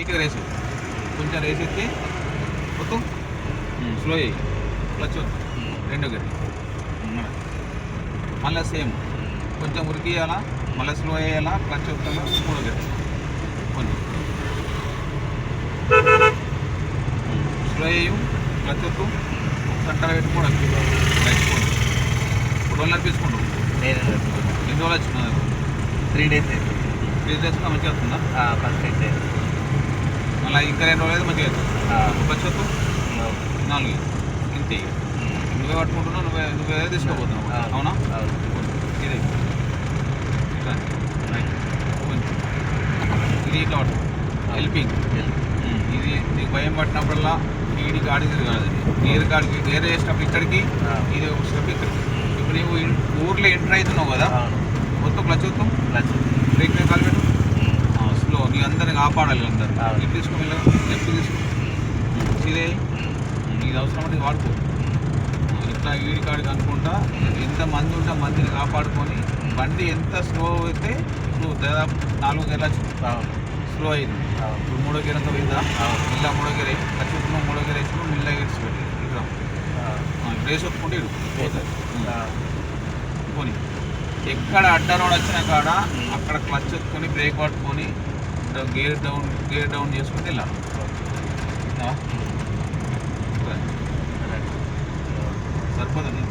లైట్గా రేసు, కొంచెం రేస్ ఎత్తి మొత్తం స్లో అయ్యి క్లచ్ రెండో గట్టి, మళ్ళీ సేమ్ కొంచెం ఉరికియాలా, మళ్ళీ స్లో అయ్యాలా, క్లచ్ వస్తుందా మూడో గట్టి కొంచెం స్లో అయ్యి క్లచ్ వస్తూ సెంటర్ పెట్టి కూడా నడిచిపోండి. ఇప్పుడు రోజులు నడిపించుకుంటాం. ఎన్ని రోజులు వచ్చిన 3 days. 3 days మంచిగా వస్తుందా? ఫస్ట్ అయితే మళ్ళీ ఇంకా 2 రోజులు అయితే మంచిగా అవుతుంది. క్లచ్ వస్తూ 4 ఇంతే. నువ్వే పట్టుకుంటున్నావు, నువ్వే తీసుకోబోతున్నావు. అవునా? ఇదే ఇట్లా ఇది ఇట్లా పట్టు హెల్పింగ్. ఇది నీకు భయం పట్టినప్పుడల్లా వీడికి ఆడికి తిరగాలి. గేర్ వేసినప్పుడు ఇక్కడికి, ఇది ఒక స్టెప్ ఇక్కడికి. ఇప్పుడు నీవు ఊర్లో ఎంటర్ అవుతున్నావు కదా, మొత్తం క్లచ్ వస్తాం, బ్రేక్ మీద కాలు పెట్టు, స్లో. నీ అందరిని కాపాడాలి. అందరు ఇటు తీసుకో, లెఫ్ట్ తీసుకో, ఇదే నీకు అవసరం అంటే వాడుకో. ఇట్లా వీడి కాడికి అనుకుంటా ఎంత మంది ఉంటే మందిని కాపాడుకొని బండి ఎంత స్లో అయితే, ఇప్పుడు దాదాపు 4 గేర్లు స్లో అయింది. ఇప్పుడు 3వ గేర్ అంతా పోయిందా, మిల్లా 3వ గేర్ అయ్యి ఖచ్చితంగా 3వ గేర్ వేసుకుని మిల్లా గేర్స్ పెట్టి ఇక్కడ రేస్ ఒప్పుకుంటే ఇడు పోతుంది. పోనీ ఎక్కడ అడ్డ రోడ్ వచ్చినా కాడ అక్కడ క్లచ్ ఎత్తుకొని బ్రేక్ పట్టుకొని గేర్ డౌన్ చేసుకుంటే వెళ్ళాలి. సరిపోతుంది.